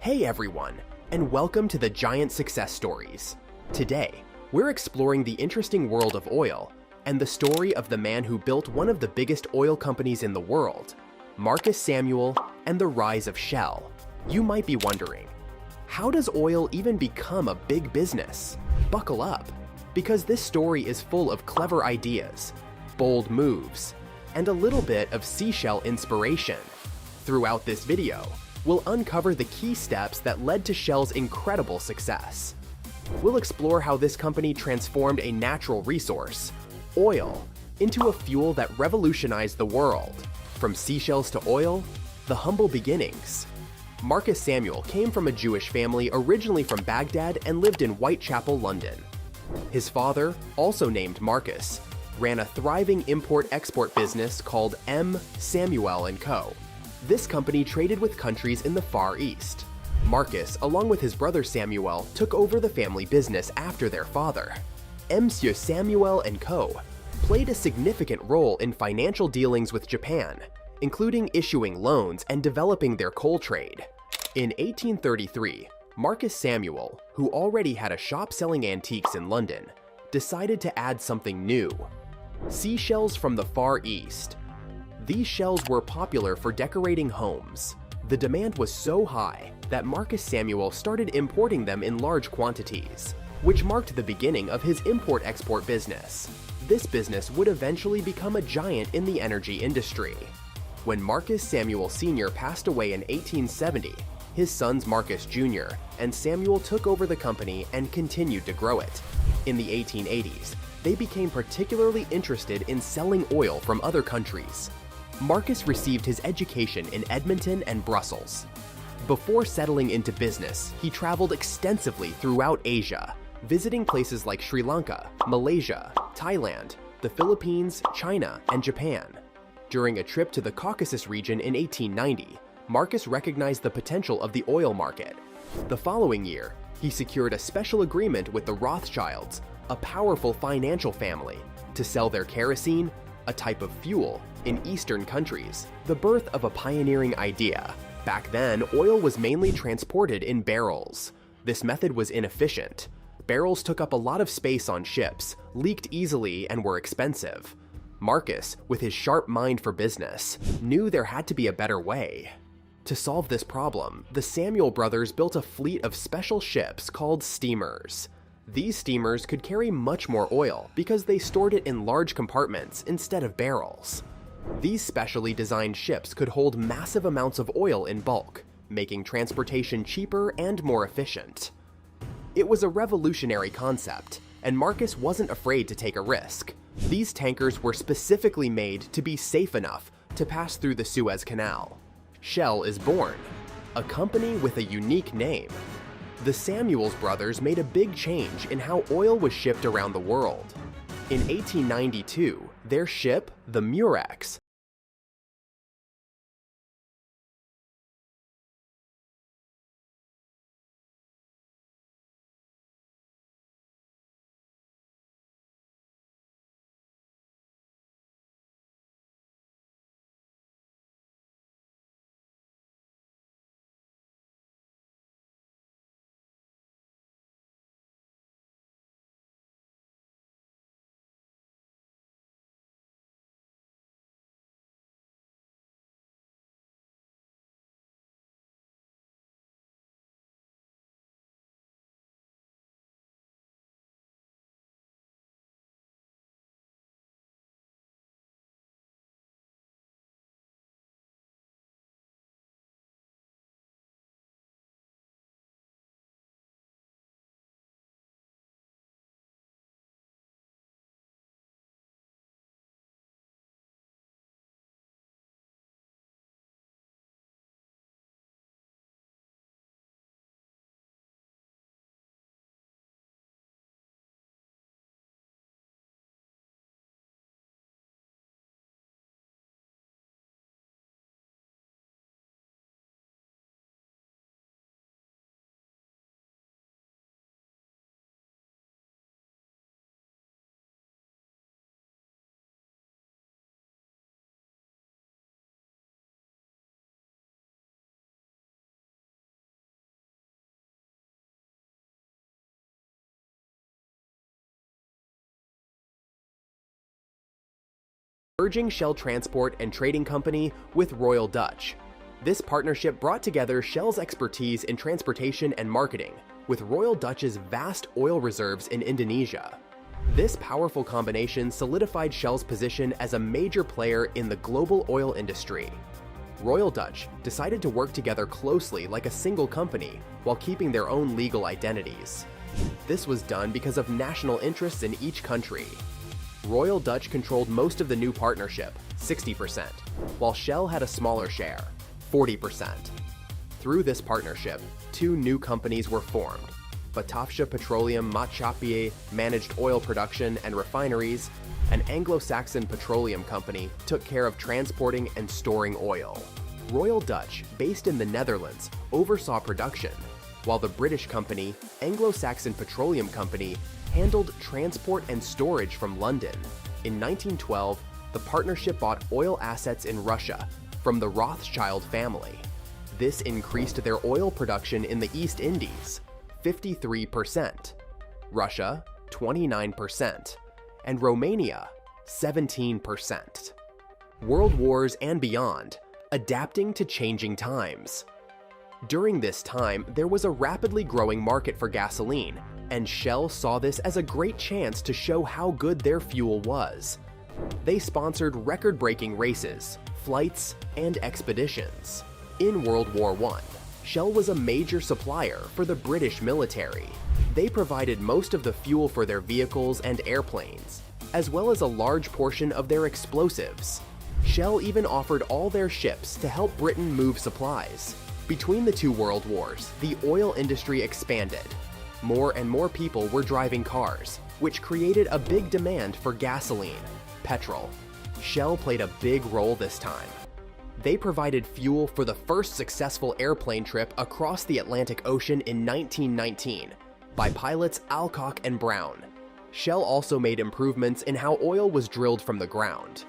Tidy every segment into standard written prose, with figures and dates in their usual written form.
Hey everyone, and welcome to the Giant Success Stories. Today, we're exploring the interesting world of oil and the story of the man who built one of the biggest oil companies in the world, Marcus Samuel, and the rise of Shell. You might be wondering, how does oil even become a big business? Buckle up, because this story is full of clever ideas, bold moves, and a little bit of seashell inspiration. Throughout this video, we'll uncover the key steps that led to Shell's incredible success. We'll explore how this company transformed a natural resource, oil, into a fuel that revolutionized the world. From seashells to oil, the humble beginnings. Marcus Samuel came from a Jewish family originally from Baghdad and lived in Whitechapel, London. His father, also named Marcus, ran a thriving import-export business called M. Samuel & Co. This company traded with countries in the Far East. Marcus, along with his brother Samuel, took over the family business after their father. M. Samuel & Co. played a significant role in financial dealings with Japan, including issuing loans and developing their coal trade. In 1833, Marcus Samuel, who already had a shop selling antiques in London, decided to add something new: seashells from the Far East. These shells were popular for decorating homes. The demand was so high that Marcus Samuel started importing them in large quantities, which marked the beginning of his import-export business. This business would eventually become a giant in the energy industry. When Marcus Samuel Sr. passed away in 1870, his sons Marcus Jr. and Samuel took over the company and continued to grow it. In the 1880s, they became particularly interested in selling oil from other countries. Marcus received his education in Edmonton and Brussels. Before settling into business, he traveled extensively throughout Asia, visiting places like Sri Lanka, Malaysia, Thailand, the Philippines, China, and Japan. During a trip to the Caucasus region in 1890, Marcus recognized the potential of the oil market. The following year, he secured a special agreement with the Rothschilds, a powerful financial family, to sell their kerosene, a type of fuel, in Eastern countries, the birth of a pioneering idea. Back then, oil was mainly transported in barrels. This method was inefficient. Barrels took up a lot of space on ships, leaked easily, and were expensive. Marcus, with his sharp mind for business, knew there had to be a better way. To solve this problem, the Samuel brothers built a fleet of special ships called steamers. These steamers could carry much more oil because they stored it in large compartments instead of barrels. These specially designed ships could hold massive amounts of oil in bulk, making transportation cheaper and more efficient. It was a revolutionary concept, and Marcus wasn't afraid to take a risk. These tankers were specifically made to be safe enough to pass through the Suez Canal. Shell is born, a company with a unique name. The Samuels brothers made a big change in how oil was shipped around the world. In 1892, their ship, the Murex, merging Shell Transport and Trading Company with Royal Dutch. This partnership brought together Shell's expertise in transportation and marketing with Royal Dutch's vast oil reserves in Indonesia. This powerful combination solidified Shell's position as a major player in the global oil industry. Royal Dutch decided to work together closely like a single company while keeping their own legal identities. This was done because of national interests in each country. Royal Dutch controlled most of the new partnership, 60%, while Shell had a smaller share, 40%. Through this partnership, two new companies were formed. Batavia Petroleum Maatschappij managed oil production and refineries. An Anglo-Saxon petroleum company took care of transporting and storing oil. Royal Dutch, based in the Netherlands, oversaw production, while the British company, Anglo-Saxon Petroleum Company, handled transport and storage from London. In 1912, the partnership bought oil assets in Russia from the Rothschild family. This increased their oil production in the East Indies, 53%, Russia, 29%, and Romania, 17%. World wars and beyond, adapting to changing times. During this time, there was a rapidly growing market for gasoline, and Shell saw this as a great chance to show how good their fuel was. They sponsored record-breaking races, flights, and expeditions. In World War I, Shell was a major supplier for the British military. They provided most of the fuel for their vehicles and airplanes, as well as a large portion of their explosives. Shell even offered all their ships to help Britain move supplies. Between the two world wars, the oil industry expanded. More and more people were driving cars, which created a big demand for gasoline, petrol. Shell played a big role this time. They provided fuel for the first successful airplane trip across the Atlantic Ocean in 1919 by pilots Alcock and Brown. Shell also made improvements in how oil was drilled from the ground.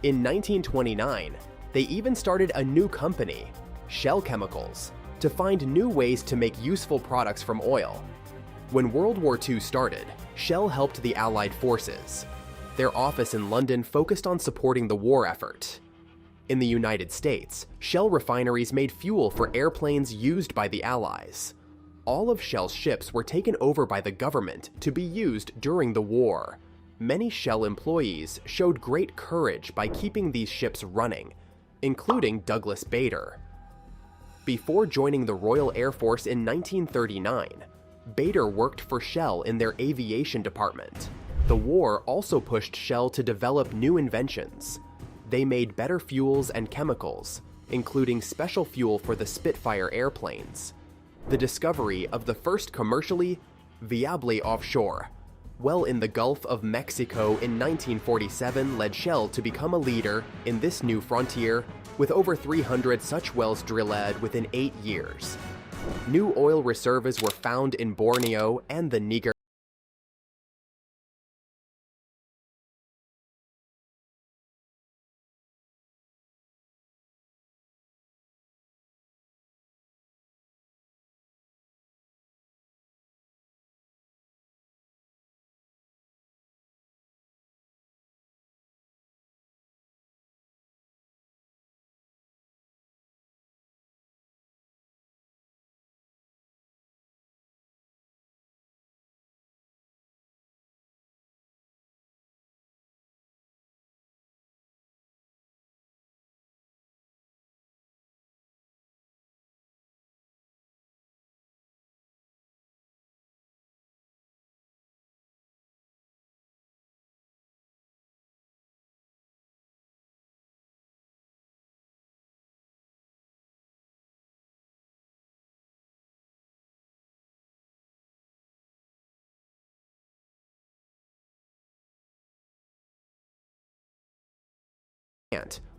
In 1929, they even started a new company, Shell Chemicals, to find new ways to make useful products from oil. When World War II started, Shell helped the Allied forces. Their office in London focused on supporting the war effort. In the United States, Shell refineries made fuel for airplanes used by the Allies. All of Shell's ships were taken over by the government to be used during the war. Many Shell employees showed great courage by keeping these ships running, including Douglas Bader. Before joining the Royal Air Force in 1939, Bader worked for Shell in their aviation department. The war also pushed Shell to develop new inventions. They made better fuels and chemicals, including special fuel for the Spitfire airplanes. The discovery of the first commercially viable offshore well in the Gulf of Mexico in 1947 led Shell to become a leader in this new frontier, with over 300 such wells drilled within 8 years. New oil reserves were found in Borneo and the Niger.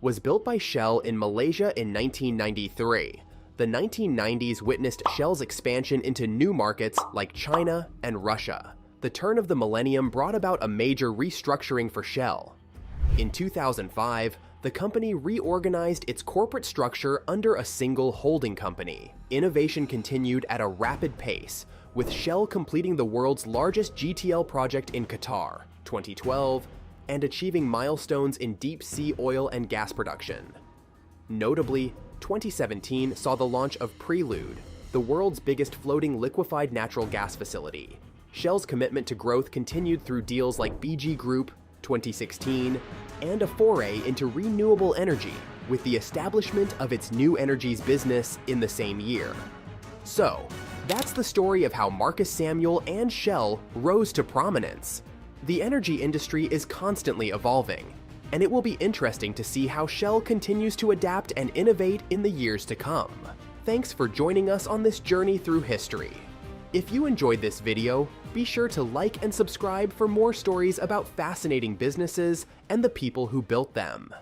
Was built by Shell in Malaysia in 1993. The 1990s witnessed Shell's expansion into new markets like China and Russia. The turn of the millennium brought about a major restructuring for Shell. In 2005, the company reorganized its corporate structure under a single holding company. Innovation continued at a rapid pace, with Shell completing the world's largest GTL project in Qatar, 2012, and achieving milestones in deep-sea oil and gas production. Notably, 2017 saw the launch of Prelude, the world's biggest floating liquefied natural gas facility. Shell's commitment to growth continued through deals like BG Group, 2016, and a foray into renewable energy with the establishment of its new energies business in the same year. So, that's the story of how Marcus Samuel and Shell rose to prominence. The energy industry is constantly evolving, and it will be interesting to see how Shell continues to adapt and innovate in the years to come. Thanks for joining us on this journey through history. If you enjoyed this video, be sure to like and subscribe for more stories about fascinating businesses and the people who built them.